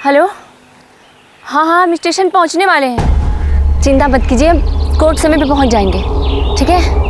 Hello. हाँ हाँ, हम स्टेशन पहुंचने वाले हैं। चिंता मत कीजिए, कोर्ट समय पे पहुंच जाएंगे। ठीक है।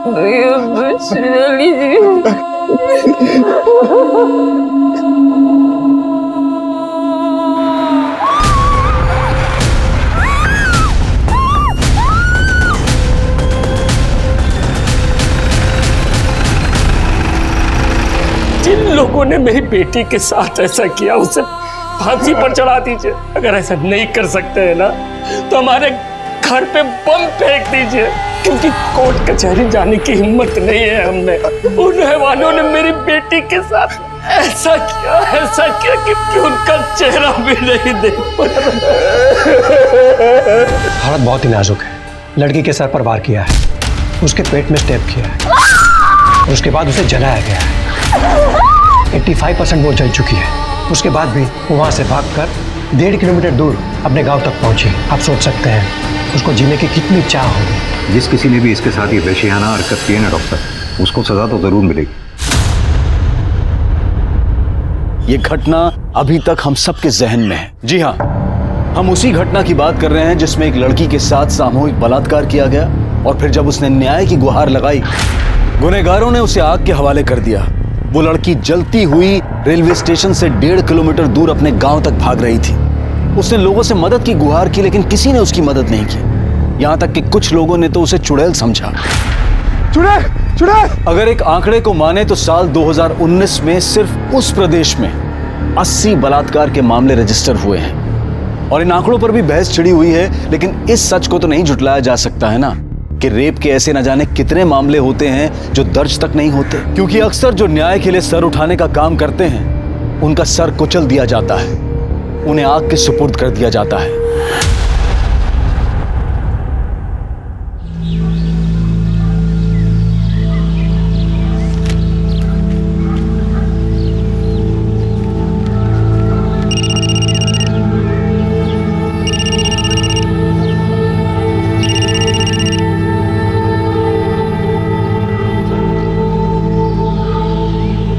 भैया बचा लीजिए। जिन लोगों ने मेरी बेटी के साथ ऐसा किया उसे फांसी पर चढ़ा दीजिए। अगर ऐसा नहीं कर सकते हैं ना तो हमारे घर पे बम फेंक दीजिए, क्योंकि कोर्ट कचहरी जाने की हिम्मत नहीं है हमने। उन रहवानों ने मेरी बेटी के साथ ऐसा किया कि उनका चेहरा भी नहीं देख पाया। हालत बहुत ही नाजुक है। लड़की के सर पर वार किया है, उसके पेट में स्टेप किया है, उसके बाद उसे जलाया गया है। 85% वो जल चुकी है। उसके बाद भी वो वहां से भागकर 1.5 किलोमीटर दूर अपने गांव तक पहुंची। आप सोच सकते हैं उसको जीने की कितनी चाह होगी। जिस किसी ने भी इसके साथ ये वहशियाना हरकत की है ना डॉक्टर, उसको सजा तो जरूर मिलेगी। ये घटना अभी तक हम सबके जहन में है। जी हाँ, हम उसी घटना की बात कर रहे हैं जिसमें एक लड़की के साथ सामूहिक बलात्कार किया गया और फिर जब उसने न्याय की गुहार लगाई, गुनहगारों ने उसे आग के हवाले कर दिया। वो लड़की जलती हुई रेलवे स्टेशन से 1.5 किलोमीटर दूर अपने गांव तक भाग रही थी। उसने लोगों से मदद की गुहार की, लेकिन किसी ने उसकी मदद नहीं की। यहां तक कि कुछ लोगों ने तो उसे चुड़ैल समझा। चुड़ैल! अगर एक आंकड़े को माने तो साल 2019 में सिर्फ उस प्रदेश में 80 बलात्कार के मामले रजिस्टर हुए हैं। और इन आंकड़ों पर भी बहस छिड़ी हुई है, लेकिन इस सच को तो नहीं झुटलाया जा सकता है ना कि रेप के ऐसे न जाने कितने मामले होते हैं जो दर्ज तक नहीं होते, क्योंकि अक्सर जो न्याय के लिए सर उठाने का काम करते हैं उनका सर कुचल दिया जाता है, उन्हें आग के सुपुर्द कर दिया जाता है।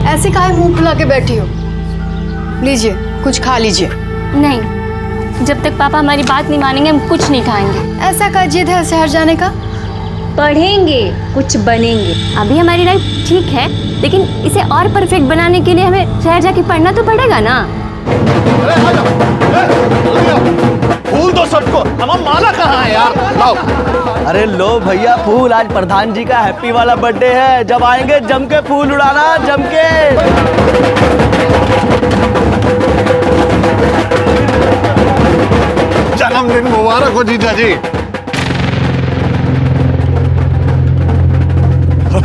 ऐसे काहे मुंह फुला के बैठी हो? लीजिए, कुछ खा लीजिए। नहीं, जब तक पापा हमारी बात नहीं मानेंगे हम कुछ नहीं खाएंगे। ऐसा का जिद है शहर जाने का? पढ़ेंगे, कुछ बनेंगे। अभी हमारी लाइफ ठीक है, लेकिन इसे और परफेक्ट बनाने के लिए हमें शहर जाके पढ़ना तो पड़ेगा ना। फूल दो सबको। हमारा माला कहाँ है यार? लाओ। अरे लो भैया फूल, आज प्रधान जी का हैप्पी वाला बर्थडे है। जब आएंगे जम के फूल उड़ाना, जम के। जन्मदिन मुबारक हो जीजा जी।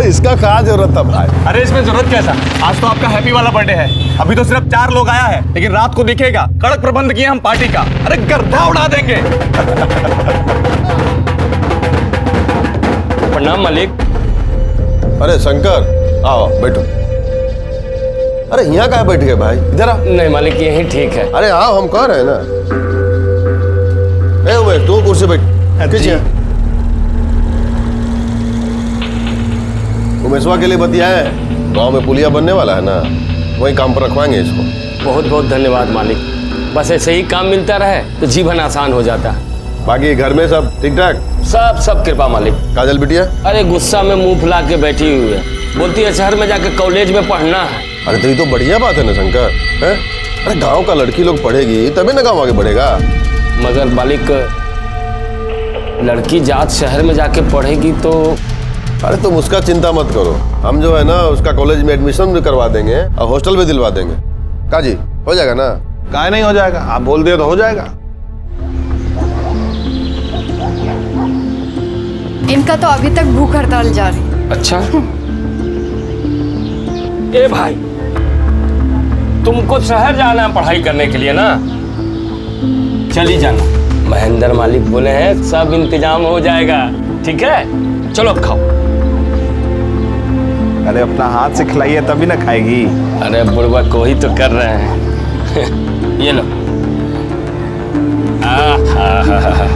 इसका कहाँ जरूरत था भाई? अरे इसमें जरूरत कैसा? आज तो आपका हैप्पी वाला बर्थडे है। अभी तो सिर्फ 4 लोग आया है, लेकिन रात को दिखेगा। कड़क प्रबंध किए हम पार्टी का। अरे गर्दा उड़ा देंगे। प्रणाम प्रणाम मालिक। अरे शंकर, आओ बैठो। अरे यहाँ कहाँ बैठ गए भाई, इधर आ। नहीं मालिक, यही ठीक है। अरे आओ, हम कह रहे हैं ना। ए उमेश, तू कुर्सी बैठ। पीछे उमेशवा के लिए बतियाए, गांव में पुलिया बनने वाला है ना, वही काम पर रखवाएंगे इसको। बहुत बहुत धन्यवाद मालिक, बस ऐसे ही काम मिलता रहे तो जीवन आसान हो जाता। बाकी घर में सब ठीक ठाक? सब कृपा मालिक। काजल बिटिया? अरे गुस्सा में मुंह फुला के बैठी हुई है, बोलती है शहर में जाके कॉलेज में पढ़ना है। अरे तो ये तो बढ़िया बात है ना शंकर, है? अरे गांव का लड़की लोग पढ़ेगी तभी ना गांव आगे बढ़ेगा। मगर मालिक, लड़की जात शहर में जाके पढ़ेगी तो। अरे तुम उसका चिंता मत करो, हम जो है ना उसका कॉलेज में एडमिशन भी करवा देंगे और हॉस्टल भी दिलवा देंगे। काजी हो जाएगा ना? काहे नहीं हो जाएगा, आप बोल दिए तो हो जाएगा। इनका तो अभी तक भूख हड़ताल जारी। अच्छा ए भाई, तुमको शहर जाना है पढ़ाई करने के लिए ना, चली जाना। महेंद्र मालिक बोले हैं सब इंतजाम हो जाएगा, ठीक है? चलो अब खाओ। अरे अपना हाथ से खिलाइए तभी ना खाएगी। अरे बुढ़वा को ही तो कर रहे हैं। ये लो। आहा।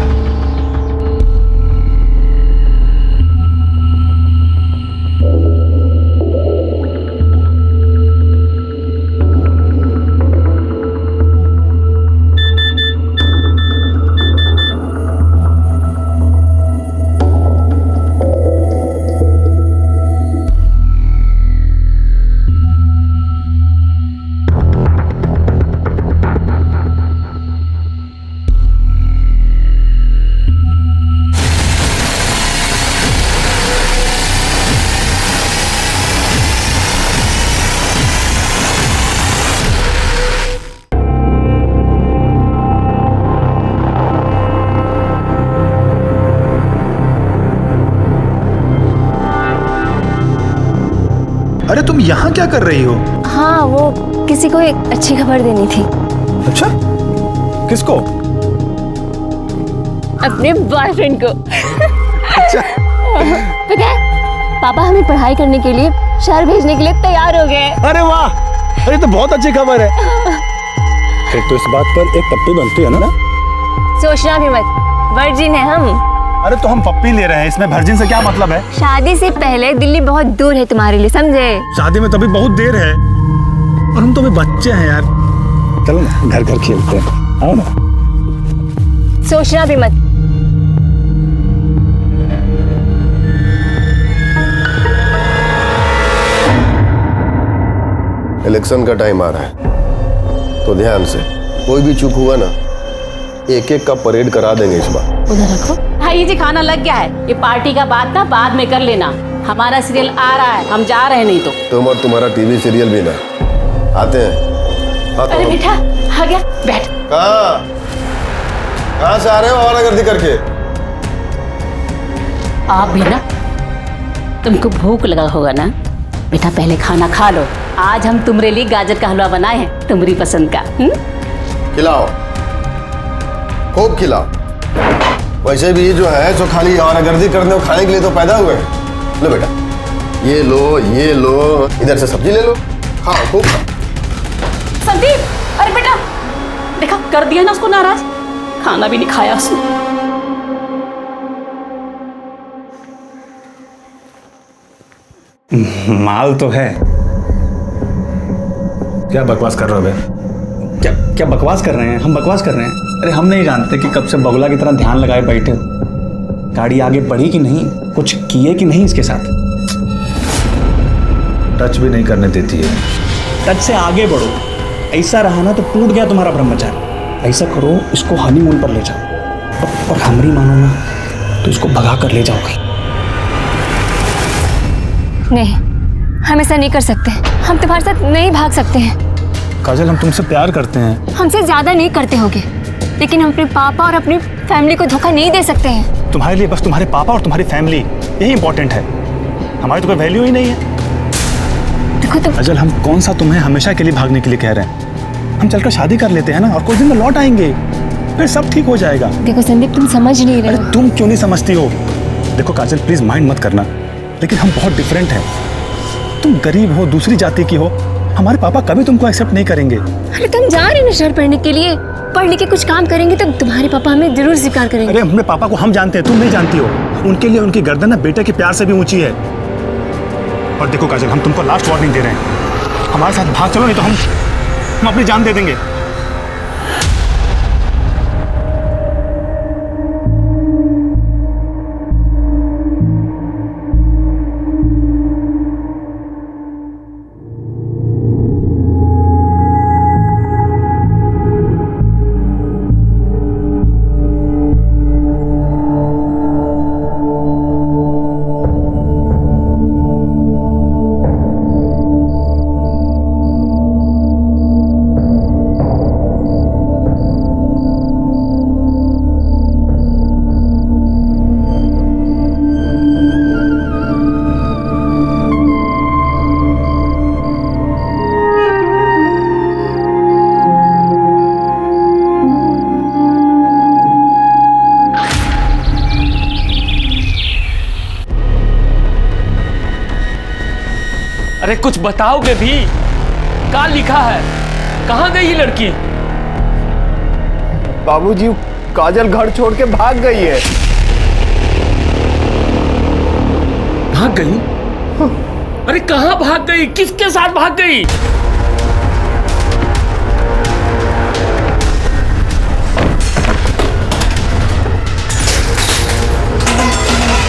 अरे तुम यहाँ क्या कर रही हो? हाँ, वो किसी को एक अच्छी खबर देनी थी। अच्छा, किसको? अपने बॉयफ्रेंड को। अच्छा। पता है, पापा हमें पढ़ाई करने के लिए शहर भेजने के लिए तैयार हो गए। अरे वाह, अरे तो बहुत अच्छी खबर है। फिर तो इस बात पर एक पप्पी बनती है ना? सोचना भी मत, वर्जिन है हम। अरे तो हम पप्पी ले रहे हैं, इसमें वर्जिन से क्या मतलब है? शादी से पहले दिल्ली बहुत दूर है तुम्हारे लिए, समझे? शादी में तभी बहुत देर है और हम तो अभी बच्चे हैं यार। चलो ना घर घर खेलते हैं, आओ ना। सोचना भी मत। इलेक्शन का टाइम आ रहा है तो ध्यान से, कोई भी चूक हुआ ना एक एक का परेड करा देंगे इस बार। उधर रखो। भाई जी खाना लग गया है, ये पार्टी का बात ना बाद में कर लेना, हमारा सीरियल आ रहा है, हम जा रहे हैं। नहीं तो तुम और तुम्हारा टीवी सीरियल भी ना आते हैं। अरे बेटा आ गया, बैठ। कहाँ से आ रहे हो आवारागर्दी करके? आप भी ना, तुमको भूख लगा होगा ना बेटा, पहले खाना खा लो। आज हम तुम्हारे लिए गाजर का हलवा बनाए हैं, तुम्हारी पसंद का। खिलाओ, खूब खिलाओ। वैसे भी जो है जो खाली आवारागर्दी करने और खाने के लिए तो पैदा हुए हैं। लो बेटा, ये लो, इधर से सब्जी ले लो, खाओ खूब खाओ। संदीप, अरे बेटा देखा, कर दिया ना उसको नाराज, खाना भी नहीं खाया उसने। माल तो है। क्या बकवास कर रहे हो बे? क्या बकवास कर रहे हैं? हम बकवास कर रहे हैं? अरे हम नहीं जानते कि कब से बगुला की तरह ध्यान लगाए बैठे हो। गाड़ी आगे बढ़ी कि नहीं, कुछ किए कि नहीं इसके साथ? टच भी नहीं करने देती है। टच से आगे बढ़ो। ऐसा रहा ना तो टूट गया तुम्हारा ब्रह्मचारी। ऐसा करो, इसको हनीमून पर ले जाओ और हमरी मानो ना तो इसको भगा कर ले जाओ कहीं। नहीं, हम ऐसा नहीं कर सकते। हम तुम्हारे साथ नहीं भाग सकते हैं। काजल, हम तुमसे प्यार करते हैं। हमसे ज्यादा नहीं करते होगे, लेकिन हम अपने पापा और अपनी फैमिली को धोखा नहीं दे सकते हैं। तुम्हारे लिए बस तुम्हारे पापा और तुम्हारी फैमिली यही इंपॉर्टेंट है, हमारी तो कोई वैल्यू ही नहीं है। देखो तुम। काजल, हम कौन सा तुम्हें हमेशा के लिए भागने के लिए कह रहे हैं? हम चलकर शादी कर लेते हैं ना, और कुछ दिन में लौट आएंगे, फिर सब ठीक हो जाएगा। देखो संदीप, तुम समझ नहीं रहे हो। तुम क्यों नहीं समझती हो? देखो काजल, प्लीज माइंड मत करना, लेकिन हम बहुत डिफरेंट हैं। तुम गरीब हो, दूसरी जाति की हो, हमारे पापा कभी तुमको एक्सेप्ट नहीं करेंगे। अरे तुम जा रहे हो ना शहर पढ़ने के लिए, पढ़ लिख के कुछ काम करेंगे तो तुम्हारे पापा हमें जरूर स्वीकार करेंगे। अरे अपने पापा को हम जानते हैं, तुम नहीं जानती हो। उनके लिए उनकी गर्दन ना बेटे के प्यार से भी ऊंची है। और देखो काजल, हम तुमको लास्ट वार्निंग दे रहे हैं, हमारे साथ भाग चलो, नहीं तो हम अपनी जान दे देंगे। अरे कुछ बताओगे भी? क्या लिखा है? कहाँ गई ये लड़की? बाबूजी, काजल घर छोड़ के भाग गई है। भाग गई? अरे कहाँ भाग गई? किसके साथ भाग गई?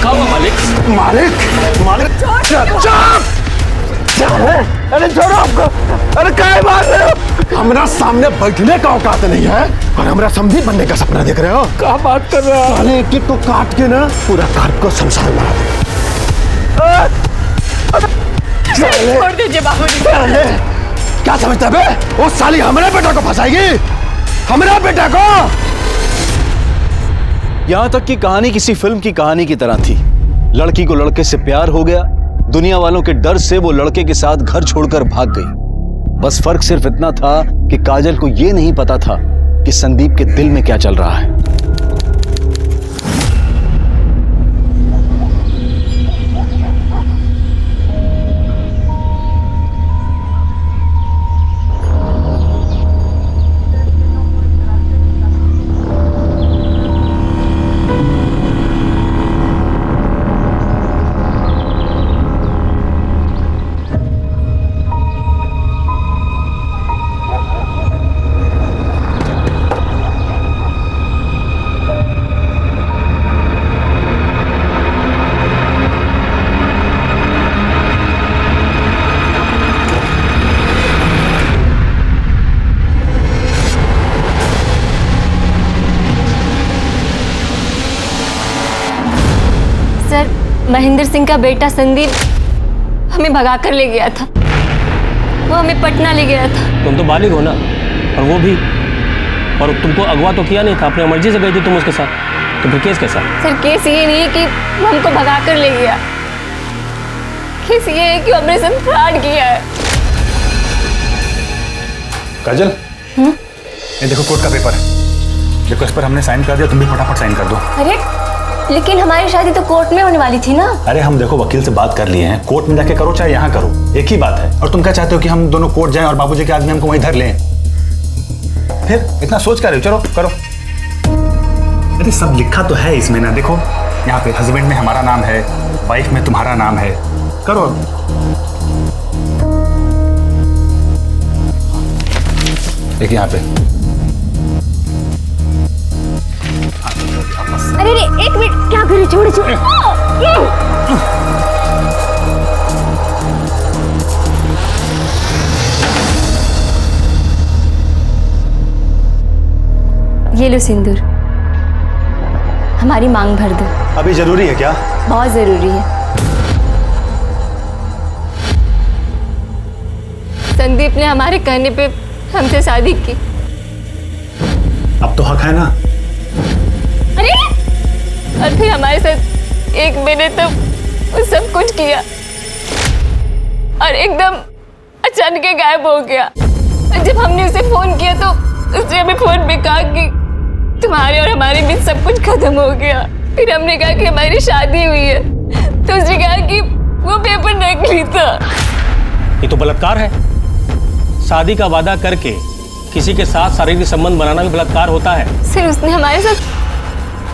क्या हुआ मालिक? मालिक अरे छोड़ो आपको। अरे क्या मार रहे हो? हमारा सामने बैठने का औकात नहीं है और हमारा समझी बनने का सपना देख रहे हो। क्या बात कर रहे हो? साले एक को काट के ना पूरा घर को संसार बना दे। छोड़ दीजिए बाबूजी। क्या समझता है? वो साली हमारे बेटा को फंसाएगी, हमारा बेटा को। यहां तक कि कहानी किसी फिल्म की कहानी की तरह थी। लड़की को लड़के से प्यार हो गया, दुनिया वालों के डर से वो लड़के के साथ घर छोड़कर भाग गई। बस फर्क सिर्फ इतना था कि काजल को यह नहीं पता था कि संदीप के दिल में क्या चल रहा है। महेंद्र सिंह का बेटा संदीप हमें भगा कर ले गया था। वो हमें पटना ले गया था। तुम तो बालिग हो ना, और वो भी, और तुमको अगवा तो किया नहीं था, अपनी मर्जी से गई थी तुम उसके साथ, तो फिर केस कैसा? सर केस ये नहीं है कि वो हमको भगा कर ले गया, केस ये है कि वो हमने साथ फ्रॉड किया है। काजल, ये देखो कोर्ट का पेपर है, देखो इस पर हमने साइन कर दिया, तुम भी फटाफट साइन कर दो। अरे लेकिन हमारी शादी तो कोर्ट में होने वाली थी ना। अरे हम देखो वकील से बात कर लिए हैं, कोर्ट में जाके करो चाहे यहाँ करो, एक ही बात है। और तुम क्या चाहते हो कि हम दोनों कोर्ट जाएं और बाबूजी के आदमी हमको वहीं धर लें? फिर इतना सोच कर रहे हो, चलो करो। अरे सब लिखा तो है इसमें ना, देखो यहाँ पे हस्बैंड में हमारा नाम है, वाइफ में तुम्हारा नाम है, करो। एक यहाँ पे। अरे एक मिनट, क्या करे? छोड़ो छोड़ो। ये लो सिंदूर, हमारी मांग भर दो। अभी जरूरी है क्या? बहुत जरूरी है। संदीप ने हमारे कहने पे हमसे शादी की। अब तो हक है ना? अरे और फिर हमारे साथ एक महीने तक वो सब कुछ किया और एकदम अचानक गायब हो गया। जब हमने उसे फोन किया तो उसने हमें फोन पे कहा कि तुम्हारे और हमारे बीच सब कुछ खत्म हो गया। फिर हमने कहा कि हमारी शादी हुई है, तो उसने कहा कि वो पेपर नकली था। ये तो बलात्कार है। शादी का वादा करके किसी के साथ शारीरिक संबंध बनाना भी बलात्कार होता है। सर उसने हमारे साथ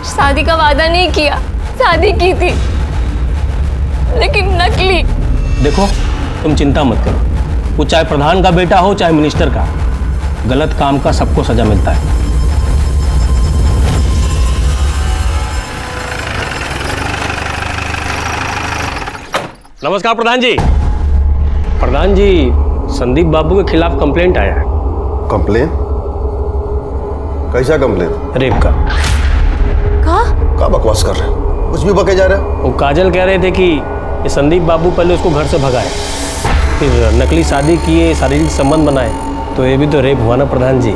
शादी का वादा नहीं किया, शादी की थी लेकिन नकली। देखो तुम चिंता मत करो, वो चाहे प्रधान का बेटा हो चाहे मिनिस्टर का, गलत काम का सबको सजा मिलता है। नमस्कार प्रधान जी। प्रधान जी, संदीप बाबू के खिलाफ कंप्लेंट आया है। कंप्लेन? कैसा कंप्लेन? रेप का। क्या बकवास कर रहे हैं? कुछ भी बके जा रहे हैं। वो काजल कह रहे थे कि ये संदीप बाबू पहले उसको घर से भगाए, फिर नकली शादी किए, शारीरिक संबंध बनाए, तो ये भी तो रेप हुआ ना प्रधान जी।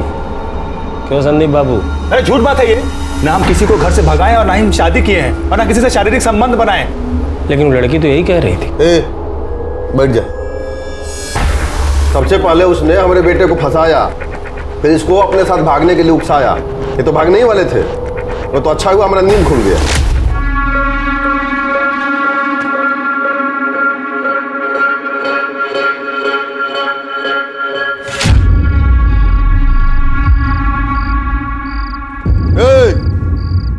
क्यों संदीप बाबू? अरे झूठ बात है ये। ना हम किसी को घर से भगाए और ना ही शादी किए हैं और ना किसी से शारीरिक संबंध बनाए। लेकिन वो लड़की तो यही कह रही थी। बैठ जा। सबसे पहले उसने हमारे बेटे को फंसाया, फिर इसको अपने साथ भागने के लिए उकसाया। ये तो भागने ही वाले थे। वो तो अच्छा हुआ हमारा नींद खुल गया।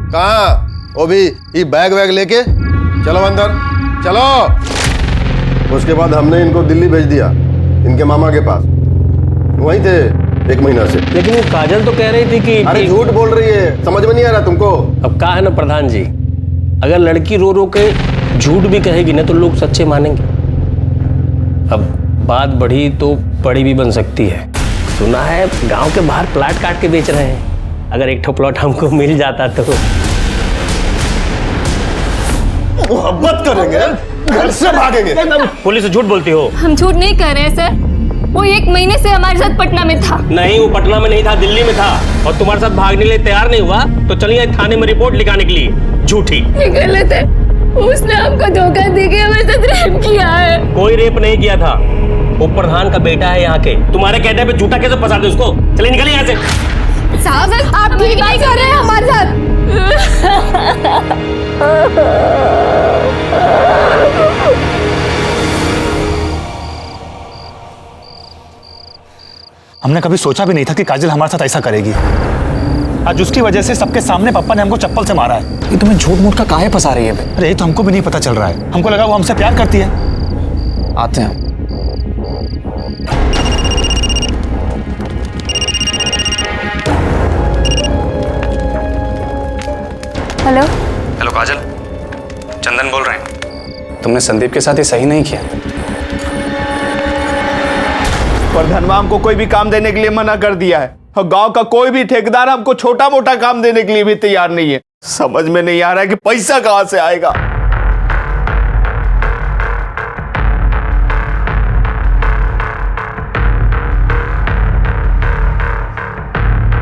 कहाँ? वो भी ये बैग वैग लेके चलो अंदर, चलो। उसके बाद हमने इनको दिल्ली भेज दिया, इनके मामा के पास। वहीं थे 1 महीना से। लेकिन वो काजल तो कह रही थी कि अरे झूठ बोल रही है, समझ में नहीं आ रहा तुमको? अब कहा है ना प्रधान जी, अगर लड़की रो रो के झूठ भी कहेगी ना तो लोग सच्चे मानेंगे। अब बात बढ़ी तो बड़ी भी बन सकती है। सुना है गांव के बाहर प्लाट काट के बेच रहे हैं, अगर एक ठो प्लॉट हमको मिल जाता तो। मोहब्बत करेंगे, घर से भागेंगे। पुलिस से झूठ बोलती हो? हम झूठ नहीं कर रहे हैं सर, वो 1 महीने से हमारे साथ पटना में था। नहीं, वो पटना में नहीं था, दिल्ली में था, और तुम्हारे साथ भागने के लिए तैयार नहीं हुआ तो चलिए थाने में रिपोर्ट लिखाने के लिए। झूठी। ये गलत है, उसने हमको धोखा देके हमारे साथ रेप किया है। कोई रेप नहीं किया था, वो प्रधान का बेटा है यहाँ के। तुम्हारे कहने पे झूठा कैसे फंसाते उसको? चलिए निकलिए यहाँ से। साहब आप ठीक नहीं कर रहे हैं हमारे साथ। हमने कभी सोचा भी नहीं था कि काजल हमारे साथ ऐसा करेगी। आज उसकी वजह से सबके सामने पापा ने हमको चप्पल से मारा है। ये तुम्हें झूठ मूठ का काहे फंसा रही है? अरे ये तो हमको भी नहीं पता चल रहा है। हमको लगा वो हमसे प्यार करती है। आते हैं। हेलो हेलो काजल, चंदन बोल रहे हैं। तुमने संदीप के साथ ये सही नहीं किया। प्रधानवा हमको कोई भी काम देने के लिए मना कर दिया है और गांव का कोई भी ठेकेदार हमको छोटा मोटा काम देने के लिए भी तैयार नहीं है। समझ में नहीं आ रहा है कि पैसा कहां से आएगा।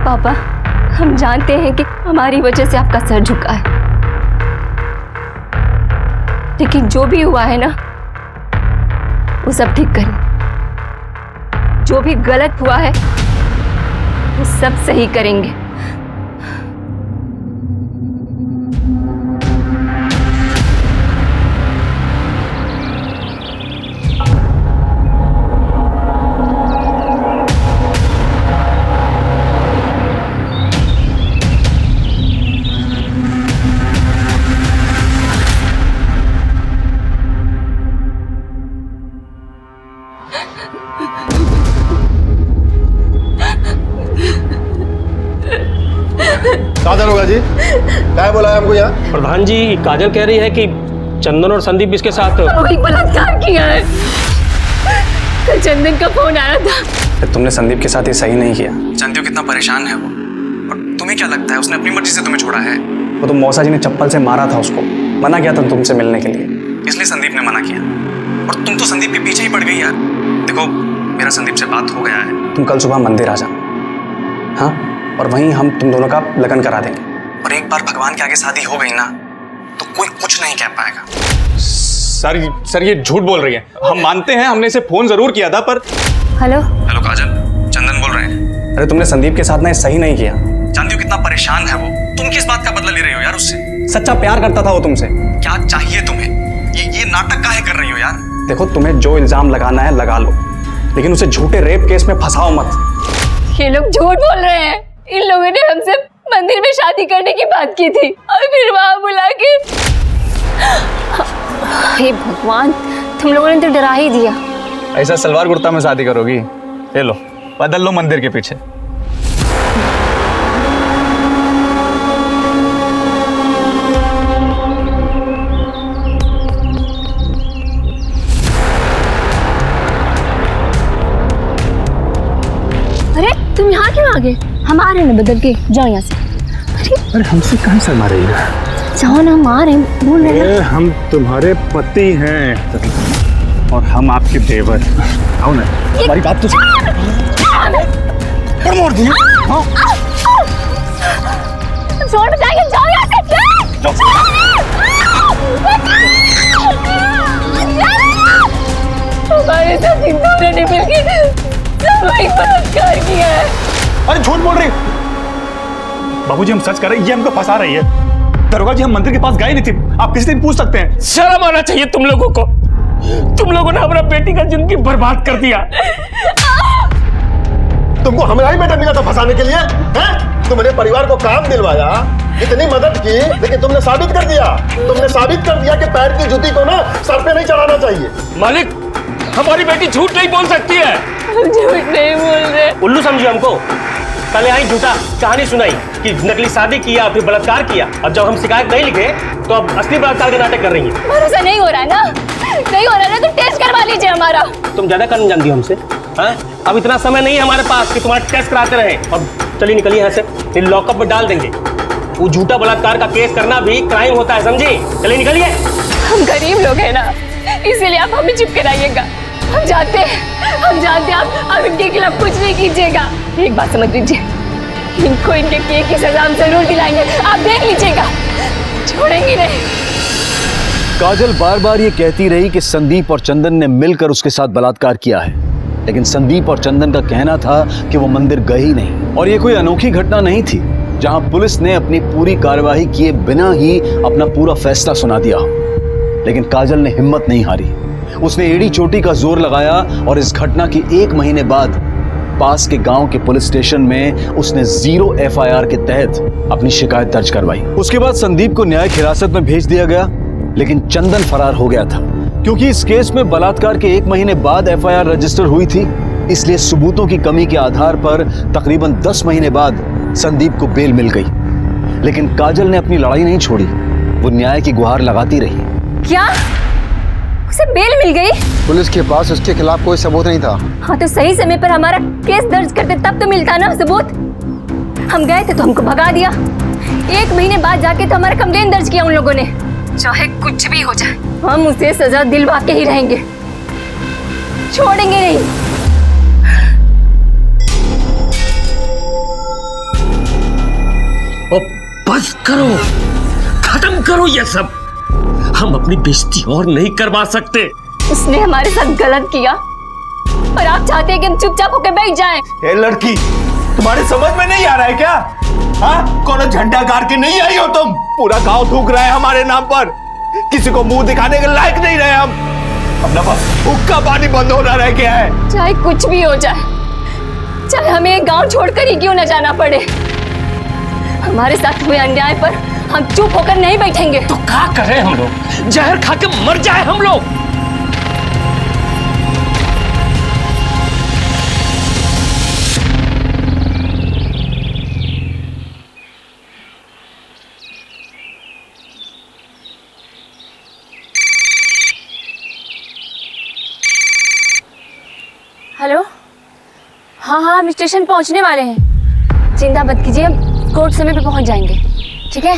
पापा, हम जानते हैं कि हमारी वजह से आपका सर झुका है, लेकिन जो भी हुआ है ना वो सब ठीक करें। जो भी गलत हुआ है वो सब सही करेंगे। दारोगा जी, क्या बोला है हमको यहाँ? प्रधान जी, काजल कह रही है कि चंदन और संदीप इसके साथ वही बलात्कार किया है। कल चंदन का फोन आया था। तुमने संदीप के साथ ये सही नहीं किया। जानती हो कितना परेशान है वो, और तुम्हें क्या लगता है उसने अपनी मर्जी से तुम्हें छोड़ा है? वो तो मौसा जी ने चप्पल से मारा था उसको, मना किया था तुमसे मिलने के लिए, इसलिए संदीप ने मना किया। और तुम तो संदीप के पीछे ही पड़ गई यार। देखो मेरा संदीप से बात हो गया है, तुम कल सुबह मंदिर आ जाना, हाँ, और वहीं हम तुम दोनों का लगन करा देंगे। और एक बार भगवान के आगे शादी हो गई ना तो कोई कुछ नहीं कह पाएगा। सर ये झूठ बोल रही है। हम मानते हैं, हमने इसे फोन जरूर किया था पर। हेलो हेलो काजल, चंदन बोल रहे हैं। अरे तुमने संदीप के साथ ना सही नहीं किया। जानती हो कितना परेशान है वो, तुम किस बात का बदला ले रही हो यार उससे? सच्चा प्यार करता था वो तुमसे। क्या चाहिए तुम्हें? ये नाटक काहे कर रही हो यार? देखो, तुम्हें जो इल्जाम लगाना है लगा लो, लेकिन उसे झूठे रेप केस में फंसाओ मत। ये लोग झूठ बोल रहे हैं। इन लोगों ने हमसे मंदिर में शादी करने की बात की थी और फिर वहां बुला के। हे भगवान, तुम लोगों ने तो डरा ही दिया। ऐसा सलवार कुर्ता में शादी करोगी? ले लो, बदल लो मंदिर के पीछे। अरे तुम यहाँ क्यों आ गए? हम आ रहे हैं ना बदल के, जाओ यहाँ से। अरे हमसे कहाँ शर्मा रही है? जाओ ना, हम आ रहे हैं, बोल रहे हैं। हम तुम्हारे पति हैं और हम आपके देवर। आओ ना, हमारी बात तो मोड़ दी। छोड़ जाएंगे, जाओ यहाँ से। हमारे साथ इन दोनों ने मिलकर सामूहिक बलात्कार किया है। अरे झूठ बोल रही। बाबूजी, हम सच कर रहे हैं, ये हमको फंसा रही है। दरोगा जी, हम मंदिर के पास गए नहीं थे, आप किसी दिन पूछ सकते हैं। शर्म आना चाहिए तुम लोगों को। तुम लोगों ने हमारा बेटी का जिंदगी बर्बाद कर दिया। तुमको हमारा ही बेटा मिला था फंसाने के लिए, हैं? तुमने परिवार को काम दिलवाया, इतनी मदद की, लेकिन तुमने साबित कर दिया कि पैर की जूती को ना सर पे नहीं चढ़ाना चाहिए। मालिक, हमारी बेटी झूठ नहीं बोल सकती है। झूठ नहीं बोल रहे। उल्लू समझिए हमको। पहले आई झूठा कहानी सुनाई कि नकली शादी किया, फिर बलात्कार किया। अब जब हम शिकायत नहीं लिखे तो अब असली बलात्कार के नाटक कर रही है। भरोसा नहीं हो रहा है ना? नहीं हो रहा है तो टेस्ट करवा लीजिए हमारा। तुम ज्यादा कानून जानती हो हमसे, हाँ? अब इतना समय नहीं है हमारे पास कि तुम्हारा टेस्ट कराते रहे। अब चलिए निकलिए यहाँ से, फिर लॉकअप में डाल देंगे। वो झूठा बलात्कार का केस करना भी क्राइम होता है, समझे? चलिए निकलिए। हम गरीब लोग हैं ना, इसीलिए आप हमें चुप कराइएगा। हम जानते हैं आप इनके खिलाफ कुछ नहीं कीजिएगा। एक बात समझ लीजिए, इनको इनके किए की सजा हम जरूर दिलाएंगे। आप देख लीजिएगा, छोड़ेंगे नहीं। काजल बार बार ये कहती रही कि संदीप और चंदन ने मिलकर उसके साथ बलात्कार किया है, लेकिन संदीप और चंदन का कहना था कि वो मंदिर गए ही नहीं। और ये कोई अनोखी घटना नहीं थी जहां पुलिस ने अपनी पूरी कार्यवाही किए बिना ही अपना पूरा फैसला सुना दिया। लेकिन काजल ने हिम्मत नहीं हारी। उसने एड़ी चोटी का जोर लगाया और इस घटना के 1 महीने बाद पास के गांव के पुलिस स्टेशन में उसने 0 FIR के तहत अपनी शिकायत दर्ज करवाई। उसके बाद संदीप को न्यायिक हिरासत में भेज दिया गया, लेकिन चंदन फरार हो गया था। क्योंकि इस केस में बलात्कार के 1 महीने बाद FIR रजिस्टर हुई थी, इसलिए सबूतों की कमी के आधार पर तकरीबन 10 महीने बाद संदीप को बेल मिल गई। लेकिन काजल ने अपनी लड़ाई नहीं छोड़ी, वो न्याय की गुहार लगाती रही। क्या उसे बेल मिल गई? पुलिस के पास उसके खिलाफ कोई सबूत नहीं था। हाँ, तो सही समय पर हमारा केस दर्ज करते तब तो मिलता ना सबूत। हम गए थे तो हमको भगा दिया। 1 महीने बाद जाके तो हमारा कंप्लेन दर्ज किया उन लोगों ने। चाहे कुछ भी हो जाए, हम उसे सजा दिलवा के ही रहेंगे, छोड़ेंगे नहीं। बस करो, खत्म करो ये सब। हम अपनी बेइज्जती और नहीं करवा सकते। उसने हमारे साथ गलत किया और आप चाहते हैं कि हम चुपचाप होकर बैठ जाएं। ए लड़की, तुम्हारे समझ में नहीं आ रहा है क्या? हाँ, कौन झंडा गाड़ के नहीं आई हो तुम? पूरा गांव थूक रहा है हमारे नाम पर। किसी को मुंह दिखाने के लायक नहीं रहे हम। अपना बस हुक्का पानी बंद होना रह गया है। चाहे कुछ भी हो जाए, चाहे हमें गांव छोड़कर ही क्यों न जाना पड़े, हमारे साथ हुए अन्याय पर हम चुप होकर नहीं बैठेंगे। तो क्या करें हम लोग? जहर खा के मर जाए हम लोग? हेलो, हाँ, हम स्टेशन पहुंचने वाले हैं। चिंता मत कीजिए, हम कोर्ट समय पे पहुंच जाएंगे, ठीक है?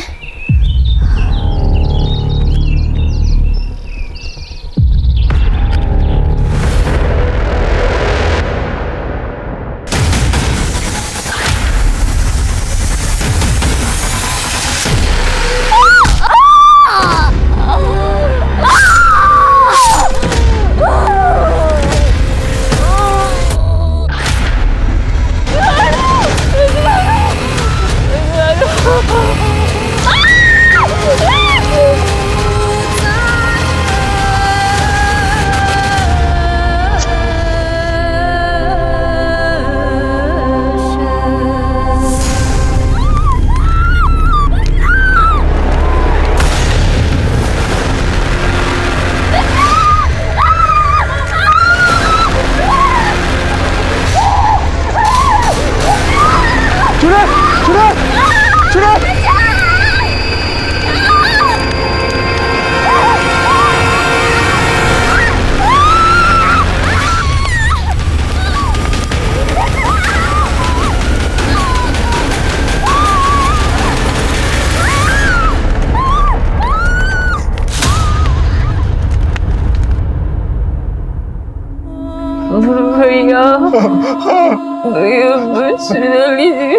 भैया बचा लीजिए।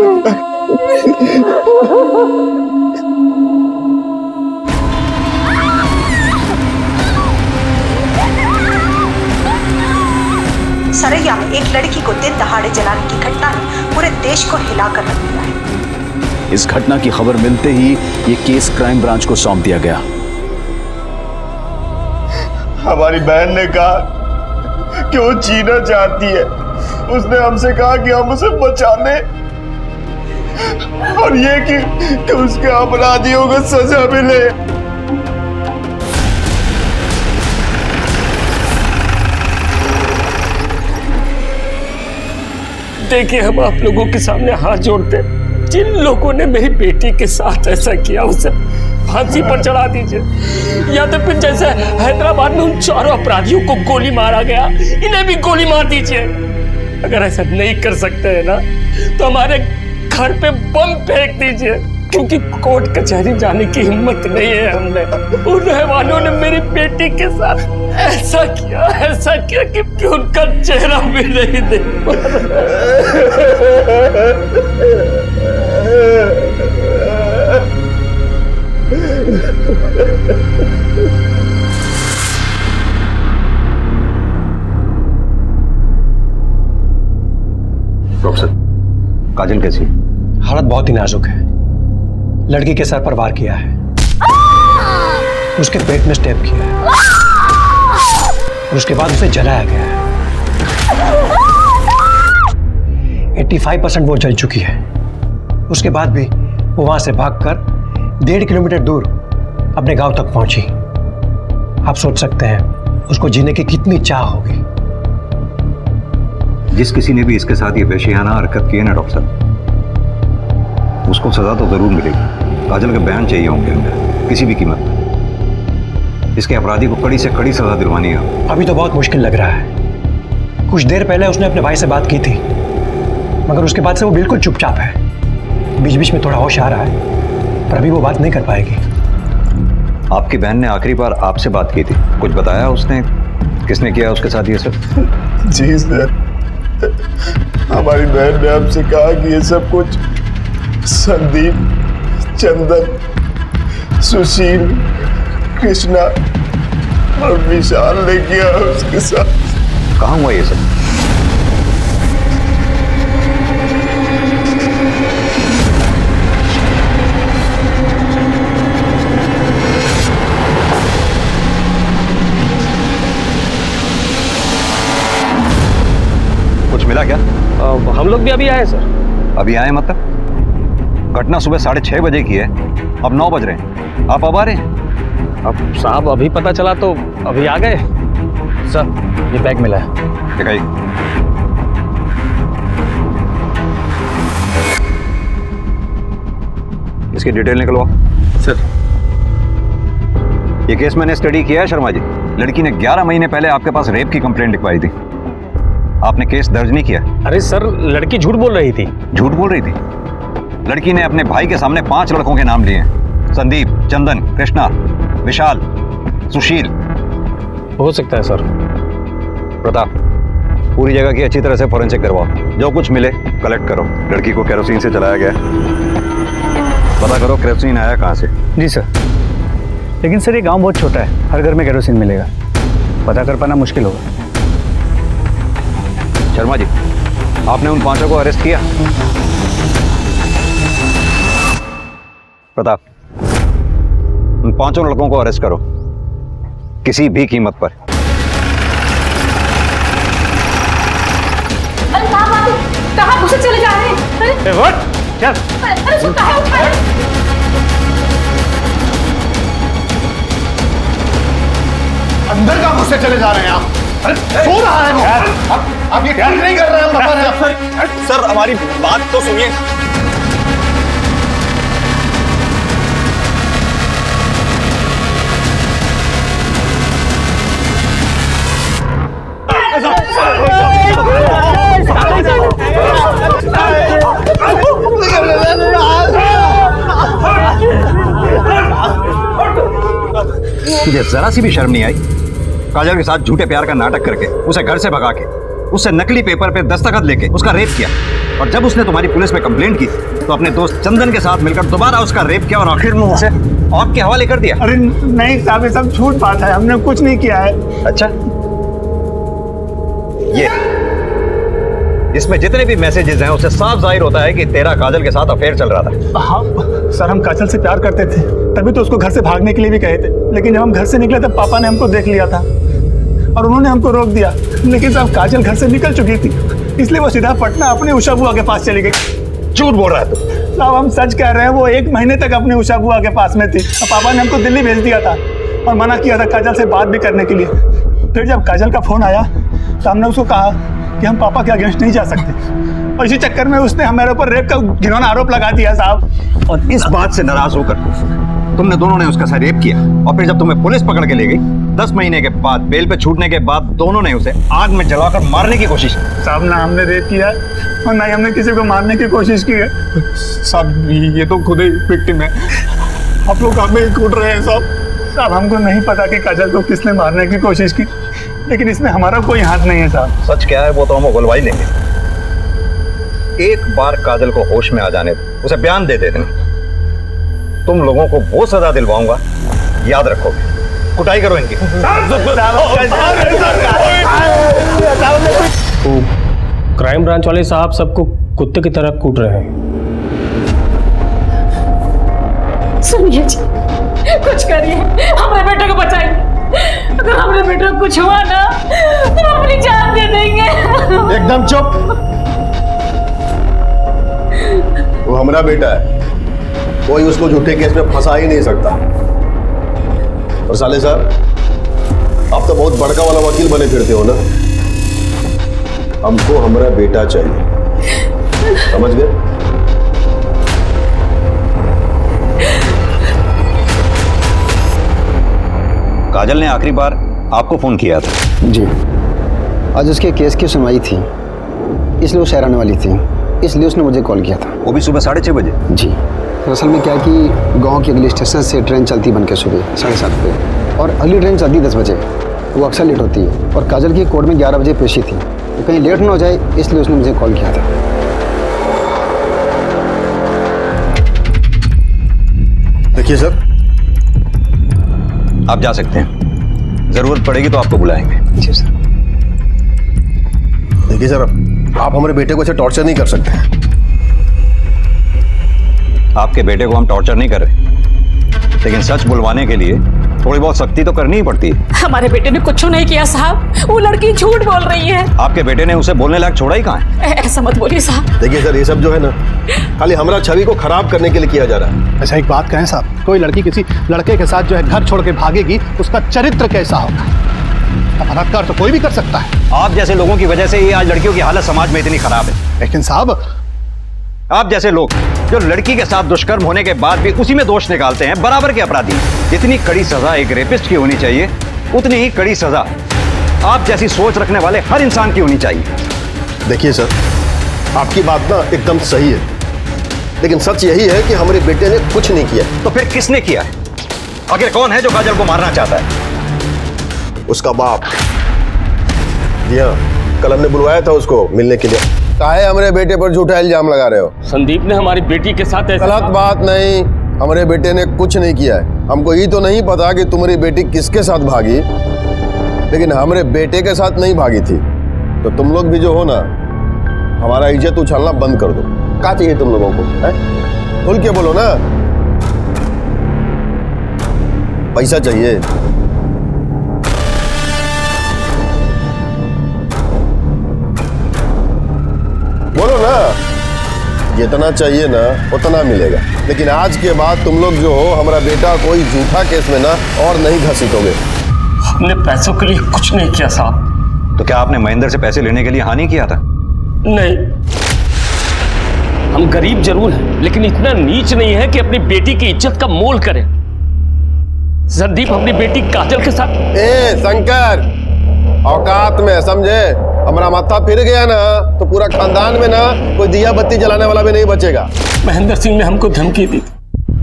सरैया में एक लड़की को दिन दहाड़े जलाने की घटना ने पूरे देश को हिलाकर रख दिया है। इस घटना की खबर मिलते ही ये केस क्राइम ब्रांच को सौंप दिया गया। हमारी बहन ने कहा कि वो जीना चाहती है। उसने हमसे कहा कि हम उसे बचा लें और ये कि उसके अपराधियों को सजा मिले। देखिए, हम आप लोगों के सामने हाथ जोड़ते हैं। जिन लोगों ने मेरी बेटी के साथ ऐसा किया उसे फांसी पर चढ़ा दीजिए, या तो फिर जैसे हैदराबाद में उन चारों अपराधियों को गोली मारा गया, इन्हें भी गोली मार दीजिए। अगर ऐसा नहीं कर सकते हैं ना, तो हमारे घर पे बम फेंक दीजिए, क्योंकि कोर्ट कचहरी जाने की हिम्मत नहीं है हमने। उन रहवानों ने मेरी बेटी के साथ ऐसा किया कि उनका चेहरा भी नहीं देख पा डॉक्टर, काजल कैसी? हालत बहुत ही नाजुक है। लड़की के सर पर वार किया है, उसके पेट में स्टेप किया है और उसके बाद उसे जलाया गया है। 85% वो जल चुकी है। उसके बाद भी वो वहां से भागकर 1.5 किलोमीटर दूर अपने गांव तक पहुंची। आप सोच सकते हैं उसको जीने की कितनी चाह होगी। जिस किसी ने भी इसके साथ ये वहशियाना हरकत की है ना डॉक्टर साहब, उसको सजा तो जरूर मिलेगी। काजल के बयान चाहिए होंगे हमें किसी भी कीमत पर। इसके अपराधी को कड़ी से कड़ी सजा दिलवानी है। अभी तो बहुत मुश्किल लग रहा है। कुछ देर पहले उसने अपने भाई से बात की थी, मगर उसके बाद से वो बिल्कुल चुपचाप है। बीच बीच में थोड़ा होश आ रहा है, पर अभी वो बात नहीं कर पाएगी। आपकी बहन ने आखिरी बार आपसे बात की थी, कुछ बताया उसने? किसने किया उसके साथ ये सब? जी सर, हमारी बहन ने हमसे कहा कि ये सब कुछ संदीप, चंदन, सुशील, कृष्णा और विशाल ने किया उसके साथ। कहाँ हुआ ये सब? कुछ मिला क्या? हम लोग भी अभी आए सर। अभी आए मतलब? घटना सुबह 6:30 बजे की है, अब 9 बज रहे हैं। आप अब आ रहे हैं? अब साहब अभी पता चला तो अभी आ गए। सर ये बैग मिला है। दिखाइए। इसकी डिटेल निकलवाओ। सर, ये केस मैंने स्टडी किया है शर्मा जी। लड़की ने 11 महीने पहले आपके पास रेप की कंप्लेंट लिखवाई थी। आपने केस दर्ज नहीं किया? अरे सर, लड़की झूठ बोल रही थी। झूठ बोल रही थी? लड़की ने अपने भाई के सामने 5 लड़कों के नाम लिए, संदीप, चंदन, कृष्णा, विशाल, सुशील। हो सकता है सर। प्रताप, पूरी जगह की अच्छी तरह से फोरेंसिक करवाओ। जो कुछ मिले कलेक्ट करो। लड़की को केरोसिन से जलाया गया, पता करो केरोसिन आया कहाँ से। जी सर। लेकिन सर ये गांव बहुत छोटा है, हर घर में केरोसिन मिलेगा, पता कर पाना मुश्किल होगा। शर्मा जी, आपने उन 5 को अरेस्ट किया? प्रताप, उन 5 लड़कों को अरेस्ट करो, किसी भी कीमत पर। कहाँ घुसे चले जा रहे हैं? चल। अरे सुन, कहाँ है? अंदर का घुसे चले जा रहे हैं आप? अरे सो रहा है वो। आप ये ठीक नहीं कर रहे हैं, बता रहे हैं। सर हमारी बात तो सुनिए। तुझे जरा सी भी शर्म नहीं आई? काजल के साथ झूठे प्यार का नाटक करके उसे घर से भगा के उससे नकली पेपर पे दस्तखत लेके उसका रेप किया, और जब उसने तुम्हारी पुलिस में कंप्लेंट की तो अपने दोस्त चंदन के साथ मिलकर दोबारा उसका रेप किया और आखिर में उसे आपके हवाले कर दिया। अरे नहीं साहब, ये सब झूठ बात है, हमने कुछ नहीं किया है। अच्छा, ये इसमें जितने भी मैसेजेस हैं उससे साफ जाहिर होता है कि तेरा काजल के साथ अफेयर चल रहा था। हाँ सर, हम काजल से प्यार करते थे, तभी तो उसको घर से भागने के लिए भी कहे थे, लेकिन जब हम घर से निकले तब पापा ने हमको देख लिया था और उन्होंने हमको रोक दिया। लेकिन साहब काजल घर से निकल चुकी थी, इसलिए वो सीधा पटना अपनी उषा बुआ के पास चली गई। झूठ बोल रहा है तू। साहब हम सच कह रहे हैं, वो 1 महीने तक अपनी उषा बुआ के पास में थी और पापा ने हमको दिल्ली भेज दिया था और मना किया था काजल से बात भी करने के लिए। फिर जब काजल का फोन आया तो हमने उसको कहा कि हम पापा के अगेंस्ट नहीं जा सकते, और इसी चक्कर में उसने हमारे ऊपर रेप का घिनौना आरोप लगा दिया साहब। और इस बात से नाराज होकर तुमने दोनों ने उसका साथ रेप किया, और फिर जब तुम्हें पुलिस पकड़ के ले गई 10 महीने के बाद बेल पे छूटने के बाद दोनों ने उसे आग में जलाकर मारने की कोशिश की। साहब ना हमने रेप किया और ना ही हमने किसी को मारने की कोशिश की है साहब, ये तो खुद ही विक्टिम है। आप लोग हमें ही कूट रहे हैं साहब। हमको नहीं पता कि काजल को किसने मारने की कोशिश की, लेकिन इसमें हमारा कोई हाथ नहीं है साहब। सच क्या है वो तो हम उगलवाई लेंगे। एक बार काजल को होश में आ जाने दो, उसे बयान दे देना, तुम लोगों को वो सजा दिलवाऊंगा, याद रखोगे। कुटाई करो इनकी। क्राइम ब्रांच वाले साहब सबको कुत्ते की तरह कूट रहे हैं। सुनिए जी, कुछ करिए, हमारे बेटे को बचाइए। अगर हमारे बेटे को कुछ हुआ ना तो हम अपनी जान दे देंगे। एकदम चुप। वो हमारा बेटा है, कोई उसको झूठे केस में फंसा ही नहीं सकता। और साले साहब, आप तो बहुत बड़का वाला वकील बने फिरते हो ना। हमको हमारा बेटा चाहिए, समझ गए? काजल ने आखिरी बार आपको फोन किया था? जी, आज उसके केस की सुनवाई थी, इसलिए वो शहर आने वाली थी, इसलिए उसने मुझे कॉल किया था। वो भी सुबह 6:30 बजे? जी, दरअसल में क्या है कि गांव के अगले स्टेशन से ट्रेन चलती बन के सुबह 7:30 पे, और अगली ट्रेन चलती 10 बजे। वो अक्सर लेट होती है, और काजल की कोर्ट में 11 बजे पेशी थी, तो कहीं लेट ना हो जाए इसलिए उसने मुझे कॉल किया था। देखिए सर, आप जा सकते हैं, जरूरत पड़ेगी तो आपको बुलाएंगे। जी सर। देखिए सर, आप हमारे बेटे को ऐसे टॉर्चर नहीं कर सकते। आपके बेटे को हम टॉर्चर नहीं कर रहे, लेकिन सच बुलवाने के लिए थोड़ी बहुत सख्ती तो करनी ही पड़ती है। हमारे बेटे ने कुछ नहीं किया साहब, वो लड़की झूठ बोल रही है। आपके बेटे ने उसे बोलने लायक छोड़ा ही कहाँ है? ऐसा मत बोलिए साहब। देखिए सर, ये सब जो है ना, खाली हमारा छवि को खराब करने के लिए किया जा रहा है। अच्छा एक बात कहें साहब, कोई लड़की किसी लड़के के साथ जो है घर छोड़ के भागेगी, उसका चरित्र कैसा होगा? बलात्कार तो कोई भी कर सकता है। आप जैसे लोगों की वजह से ही आज लड़कियों की हालत समाज में इतनी खराब है। लेकिन साहब, आप जैसे लोग जो लड़की के साथ दुष्कर्म होने के बाद भी उसी में दोष निकालते हैं, बराबर के अपराधी। जितनी कड़ी सजा एक रेपिस्ट की होनी चाहिए, उतनी ही कड़ी सजा आप जैसी सोच रखने वाले हर इंसान की होनी चाहिए। देखिए सर, आपकी बात ना एकदम सही है, लेकिन सच यही है कि हमारे बेटे ने कुछ नहीं किया। तो फिर किसने किया है? आखिर कौन है जो काजल को मारना चाहता है? उसका बाप। जी हाँ, कल हमने बुलवाया था उसको मिलने के लिए। काहे हमारे बेटे पर झूठा इल्जाम लगा रहे हो? संदीप ने हमारी बेटी के साथ ऐसा। गलत बात नहीं, हमारे बेटे ने कुछ नहीं किया है। हमको ये तो नहीं पता कि तुम्हारी बेटी किसके साथ भागी, लेकिन हमारे बेटे के साथ नहीं भागी थी। तो तुम लोग भी जो हो ना, हमारा इज्जत उछालना बंद कर दो। क्या चाहिए तुम लोगों को? खुल के बोलो ना। पैसा चाहिए? बोलो ना, जितना चाहिए ना उतना मिलेगा। लेकिन आज के बाद तुम लोग जो हो, हमारा बेटा कोई झूठा केस में ना और नहीं घसीटोगे। हमने पैसों के लिए कुछ नहीं किया साहब। तो क्या आपने महेंद्र से पैसे लेने के लिए हाँ नहीं किया था? नहीं, हम गरीब जरूर हैं, लेकिन इतना नीच नहीं है कि अपनी बेटी की इज्जत का मोल करें। संदीप अपनी बेटी काजल के साथ। ए शंकर, औकात में समझे? हमारा माथा फिर गया ना तो पूरा खानदान में ना कोई दिया बत्ती जलाने वाला भी नहीं बचेगा। महेंद्र सिंह ने हमको धमकी दी,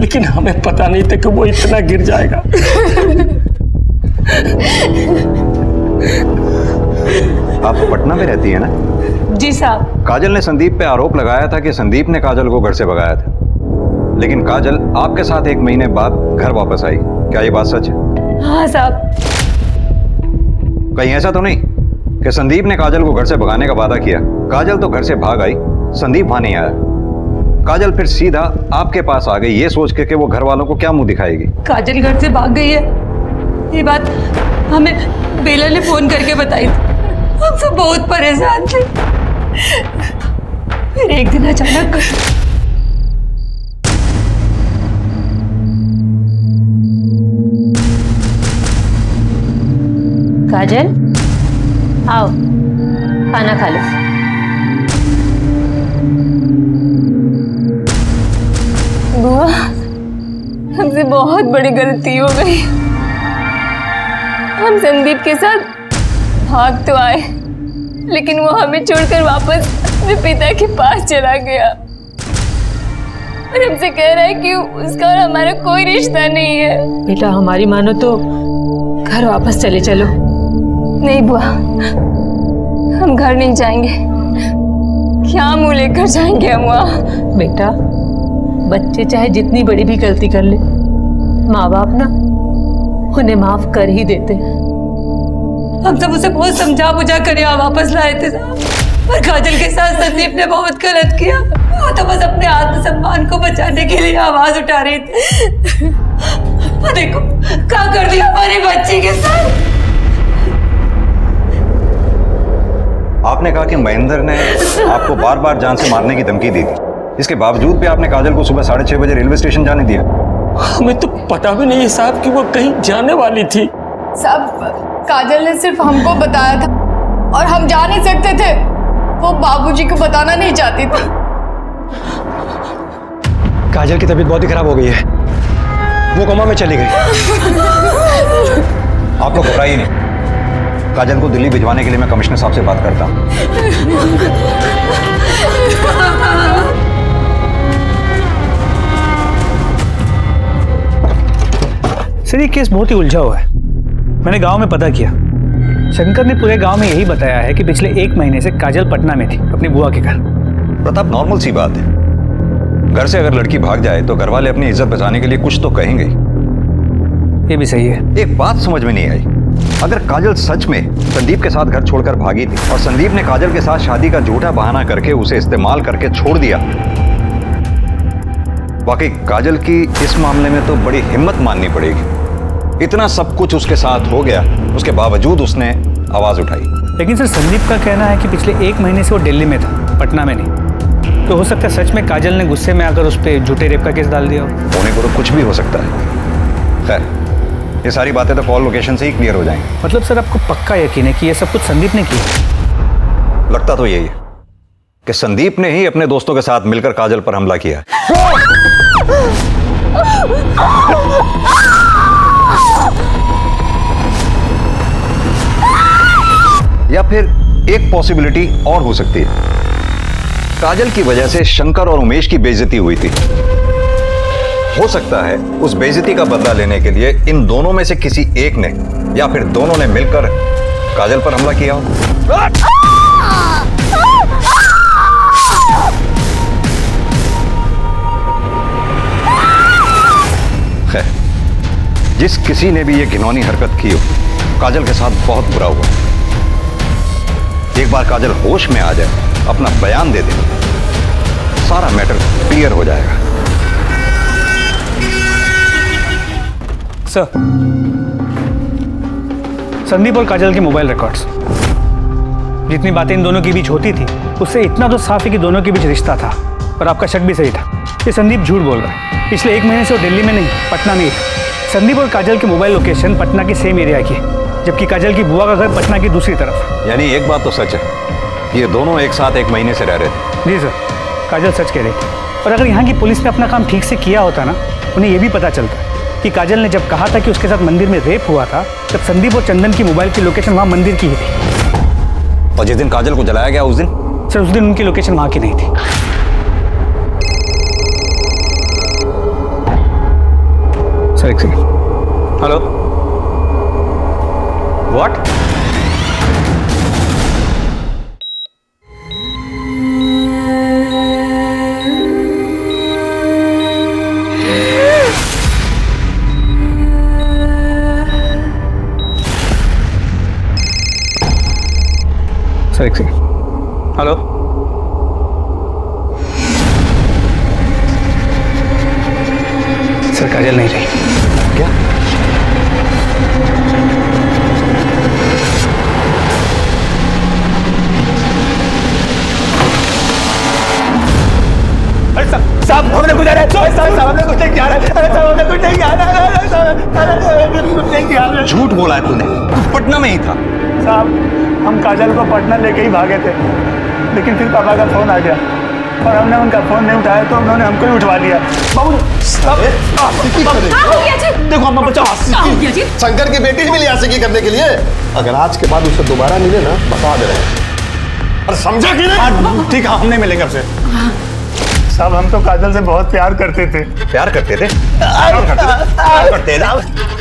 लेकिन हमें पता नहीं था कि वो इतना गिर जाएगा। आप पटना में रहती है ना? जी साहब। काजल ने संदीप पे आरोप लगाया था कि संदीप ने काजल को घर से भगाया था, लेकिन काजल आपके साथ 1 महीने बाद घर वापस आई। क्या ये बात सच है? हाँ साहब। कहीं ऐसा तो नहीं कि संदीप ने काजल को घर से भगाने का वादा किया, काजल तो घर से भाग आई, संदीप वहां नहीं आया, काजल फिर सीधा आपके पास आ गई ये सोच के कि वो घर वालों को क्या मुंह दिखाएगी? काजल घर से भाग गई है, ये बात हमें बेला ने फोन करके बताई थी। हम सब बहुत परेशान थे। फिर एक दिन अचानक काजल, आओ खाना खा लो। बुआ, हमसे बहुत बड़ी गलती हो गई। हम संदीप के साथ भाग तो आए, लेकिन वो हमें छोड़कर वापस अपने पिता के पास चला गया और हमसे कह रहा है कि उसका और हमारा कोई रिश्ता नहीं है। बेटा हमारी मानो तो घर वापस चले चलो। नहीं बुआ, हम घर नहीं जाएंगे। क्या मुंह लेकर जाएंगे हम वहाँ? बेटा बच्चे चाहे जितनी बड़ी भी गलती कर ले, माँ बाप ना उन्हें माफ कर ही देते। हम सब उसे बहुत समझा बुझा कर यहाँ वापस लाए थे साहब, पर काजल के साथ संदीप ने बहुत गलत किया। वो तो बस अपने आत्मसम्मान को बचाने के लिए आवाज उठा रही थी। देखो क्या कर दिया हमारे बच्चे के साथ। आपने कहा कि महेंद्र ने आपको बार बार जान से मारने की धमकी दी थी, इसके बावजूद भी आपने काजल को सुबह 6:30 बजे रेलवे स्टेशन जाने दिया। हमें तो पता भी नहीं है साहब कि वो कहीं जाने वाली थी। साहब काजल ने सिर्फ हमको बताया था और हम जा नहीं सकते थे। वो बाबूजी को बताना नहीं चाहती थी। काजल की तबीयत बहुत ही खराब हो गई है, वो कोमा में चली गई। आप लोग घबराइए नहीं, काजल को दिल्ली भिजवाने के लिए मैं कमिश्नर साहब से बात करता हूँ। सर ये केस बहुत ही उलझा हुआ है। मैंने गांव में पता किया, शंकर ने पूरे गांव में यही बताया है कि पिछले 1 महीने से काजल पटना में थी अपनी बुआ के घर। प्रताप, नॉर्मल सी बात है, घर से अगर लड़की भाग जाए तो घर वाले अपनी इज्जत बचाने के लिए कुछ तो कहेंगे। ये भी सही है। एक बात समझ में नहीं आई, अगर काजल सच में संदीप के साथ घर छोड़कर भागी थी और संदीप ने काजल के साथ शादी का झूठा बहाना करके उसे इस्तेमाल करके छोड़ दिया, वाकई काजल की इस मामले में तो बड़ी हिम्मत माननी पड़ेगी। इतना सब कुछ उसके साथ हो गया, उसके बावजूद उसने आवाज उठाई। लेकिन सर संदीप का कहना है कि पिछले 1 महीने से वो दिल्ली में था, पटना में नहीं। तो हो सकता है सच में काजल ने गुस्से में आकर उस पर झूठे रेप का केस डाल दिया हो। होने को तो कुछ भी हो सकता है। खैर, ये सारी बातें तो कॉल लोकेशन से ही क्लियर हो जाएंगी। मतलब सर आपको पक्का यकीन है कि ये सब कुछ संदीप ने किया? लगता तो यही है कि संदीप ने ही अपने दोस्तों के साथ मिलकर काजल पर हमला किया। या फिर एक पॉसिबिलिटी और हो सकती है, काजल की वजह से शंकर और उमेश की बेइज्जती हुई थी। हो सकता है उस बेइज्जती का बदला लेने के लिए इन दोनों में से किसी एक ने या फिर दोनों ने मिलकर काजल पर हमला किया हो। खैर, जिस किसी ने भी ये घिनौनी हरकत की हो, काजल के साथ बहुत बुरा हुआ। एक बार काजल होश में आ जाए, अपना बयान दे दे, सारा मैटर क्लियर हो जाएगा। सर, संदीप और काजल के मोबाइल रिकॉर्ड्स, जितनी बातें इन दोनों के बीच होती थी उससे इतना तो साफ है कि दोनों के बीच रिश्ता था। और आपका शक भी सही था, ये संदीप झूठ बोल रहा है। पिछले 1 महीने से वो दिल्ली में नहीं, पटना में ही था। संदीप और काजल की मोबाइल लोकेशन पटना के सेम एरिया की है, जबकि काजल की बुआ का घर पटना की दूसरी तरफ। यानी एक बात तो सच है, ये दोनों एक साथ 1 महीने से रह रहे थे। जी सर, काजल सच कह रही थी। और अगर यहाँ की पुलिस ने अपना काम ठीक से किया होता ना, उन्हें यह भी पता चलता कि काजल ने जब कहा था कि उसके साथ मंदिर में रेप हुआ था, तब संदीप और चंदन की मोबाइल की लोकेशन वहाँ मंदिर की ही थी। और जिस दिन काजल को जलाया गया उस दिन? सर उस दिन उनकी लोकेशन वहाँ की नहीं थी। सर एक सेकंड। Hello, what? एक सेकंड। हेलो, सर काजल नहीं रही। क्या? साहब हमने कुछ हमने कुछ नहीं किया हमने कुछ नहीं किया। झूठ बोला है तूने, पटना में ही था। साहब हम काजल को पटना लेके ही भागे थे, लेकिन फिर पापा का फोन आ गया और हमने उनका फोन नहीं उठाया तो उन्होंने हमको ही उठवा लिया। बाबू देखो हम बचाओ। शंकर की बेटी मिली आशिकी करने के लिए। अगर आज के बाद उसे दोबारा मिले ना, बता दे रहे हैं। और समझा कि नहीं? ठीक है, हम नहीं मिलेंगे आपसे। साहब हम तो काजल से बहुत प्यार करते थे। प्यार करते थे? प्यार करते थे?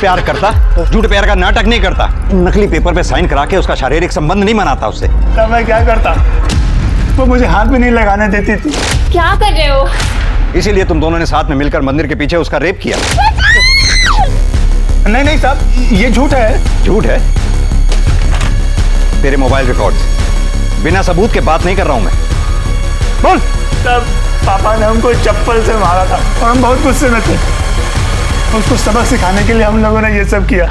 प्यार करता? झूठ प्यार का नाटक नहीं करता, नकली पेपर पे साइन करा के उसका शारीरिक संबंध नहीं मनाता उससे। तब मैं क्या करता, वो मुझे हाथ भी नहीं लगाने देती थी। क्या कर रहे हो? इसीलिए तुम दोनों ने साथ में मिलकर मंदिर के पीछे उसका रेप किया। नहीं नहीं साहब, ये झूठ है। झूठ है? तेरे मोबाइल रिकॉर्ड्स, बिना सबूत के बात नहीं कर रहा हूं मैं। बोल। तब पापा ने हमको चप्पल से मारा था और हम बहुत गुस्से में थे। उसको सबक सिखाने के लिए हम लोगों ने ये सब किया।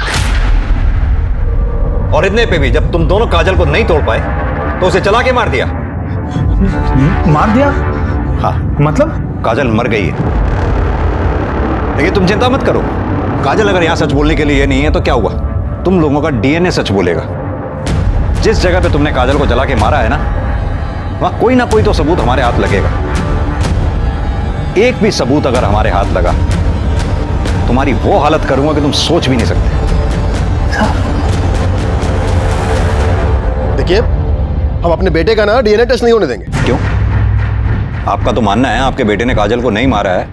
और इतने पे भी जब तुम दोनों काजल को नहीं तोड़ पाए तो उसे चला के मार दिया। मार दिया? हाँ। मतलब? काजल मर गई है। लेकिन तुम चिंता मत करो, काजल अगर यहां सच बोलने के लिए नहीं है तो क्या हुआ, तुम लोगों का डीएनए सच बोलेगा। जिस जगह पे तुमने काजल को जला के मारा है ना, वहां कोई ना कोई तो सबूत हमारे हाथ लगेगा। एक भी सबूत अगर हमारे हाथ लगा, तुम्हारी वो हालत करूंगा कि तुम सोच भी नहीं सकते। देखिए, हम अपने बेटे का ना डीएनए टेस्ट नहीं होने देंगे। क्यों? आपका तो मानना है आपके बेटे ने काजल को नहीं मारा है,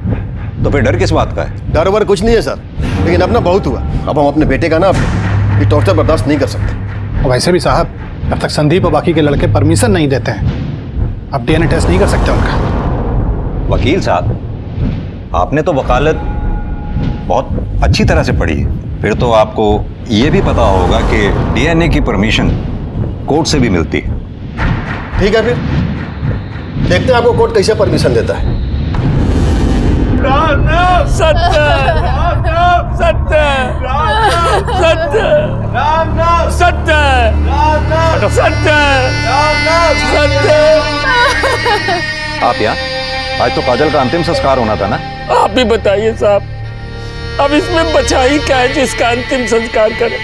तो फिर डर किस बात का है? डर वर कुछ नहीं है सर, लेकिन अब ना बहुत हुआ। अब हम अपने बेटे का ना ये टॉर्चर बर्दाश्त नहीं कर सकते। वैसे भी साहब, जब तक संदीप और बाकी के लड़के परमिशन नहीं देते हैं, अब डीएनए टेस्ट नहीं कर सकते उनका। वकील साहब, आपने तो वकालत बहुत अच्छी तरह से पढ़ी है, फिर तो आपको ये भी पता होगा कि डीएनए की परमिशन कोर्ट से भी मिलती है। ठीक है, फिर देखते हैं आपको कोर्ट कैसे परमिशन देता है। सत्य सत्य सत्य सत्य सत्य सत्य। आप यहाँ? आज तो काजल का अंतिम संस्कार होना था ना? आप भी बताइए साहब, अब इसमें बचा ही क्या है जिसका अंतिम संस्कार करें?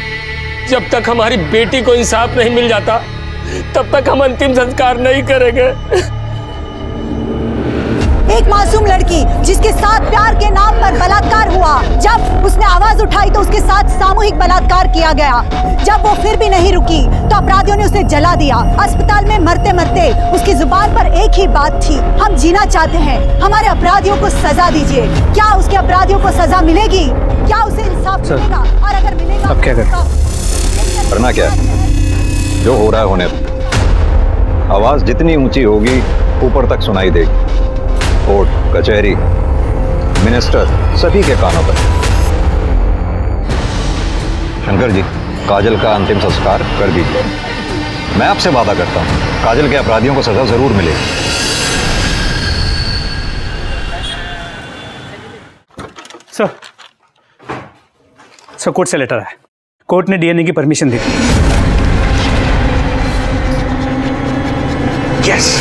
जब तक हमारी बेटी को इंसाफ नहीं मिल जाता, तब तक हम अंतिम संस्कार नहीं करेंगे। एक मासूम लड़की जिसके साथ प्यार के नाम पर बलात्कार हुआ, जब उसने आवाज उठाई तो उसके साथ सामूहिक बलात्कार किया गया। जब वो फिर भी नहीं रुकी तो अपराधियों ने उसे जला दिया। अस्पताल में मरते मरते उसकी जुबान पर एक ही बात थी, हम जीना चाहते हैं, हमारे अपराधियों को सजा दीजिए। क्या उसके अपराधियों को सजा मिलेगी? क्या उसे इंसाफ मिलेगा? और अगर मिलेगा अब क्या करें? करना क्या है? जो हो रहा है होने दो। आवाज जितनी ऊंची होगी ऊपर तक सुनाई देगी। कोर्ट, कचहरी, मिनिस्टर, सभी के कानों पर। शंकर जी, काजल का अंतिम संस्कार कर दीजिए। मैं आपसे वादा करता हूं, काजल के अपराधियों को सजा जरूर मिलेगी। सर कोर्ट से लेटर है, कोर्ट ने डीएनए की परमिशन दी थी। यस,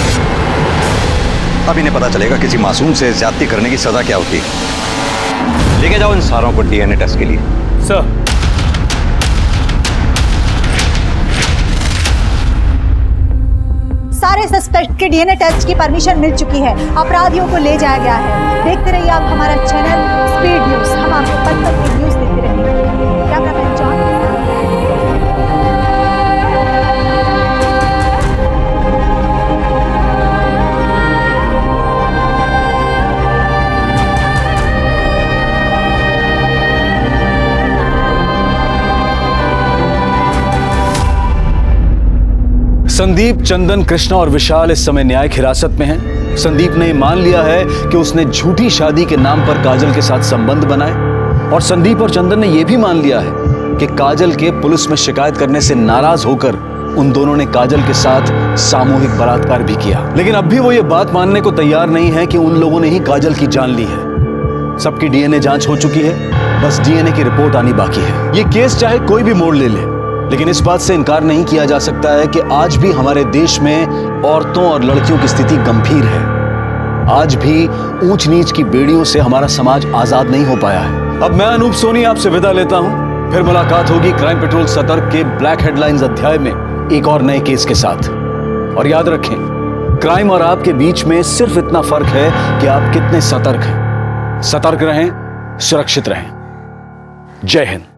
अब इन्हें पता चलेगा किसी मासूम से ज्यादती करने की सजा क्या होती है। लेके जाओ इन सारों को डीएनए टेस्ट के लिए। सर सारे सस्पेक्ट के डीएनए टेस्ट की परमिशन मिल चुकी है, अपराधियों को ले जाया गया है। देखते रहिए आप हमारा चैनल स्पीड न्यूज, हम आपको पल पल की न्यूज देते रहेंगे। Cameraman John. संदीप, चंदन, कृष्णा और विशाल इस समय न्यायिक हिरासत में हैं। संदीप ने मान लिया है कि उसने झूठी शादी के नाम पर काजल के साथ संबंध बनाए, और संदीप और चंदन ने यह भी मान लिया है कि काजल के पुलिस में शिकायत करने से नाराज होकर उन दोनों ने काजल के साथ सामूहिक बलात्कार भी किया। लेकिन अब भी वो ये बात मानने को तैयार नहीं है कि उन लोगों ने ही काजल की जान ली है। सबकी डीएनए जांच हो चुकी है, बस डीएनए की रिपोर्ट आनी बाकी है। ये केस चाहे कोई भी मोड़ ले ले, लेकिन इस बात से इनकार नहीं किया जा सकता है कि आज भी हमारे देश में औरतों और लड़कियों की स्थिति गंभीर है। आज भी ऊंच नीच की बेड़ियों से हमारा समाज आजाद नहीं हो पाया है। अब मैं अनूप सोनी आपसे विदा लेता हूं, फिर मुलाकात होगी क्राइम पेट्रोल सतर्क के ब्लैक हेडलाइंस अध्याय में एक और नए केस के साथ। और याद रखें, क्राइम और आपके बीच में सिर्फ इतना फर्क है कि आप कितने सतर्क हैं। सतर्क रहें, सुरक्षित रहें। जय हिंद।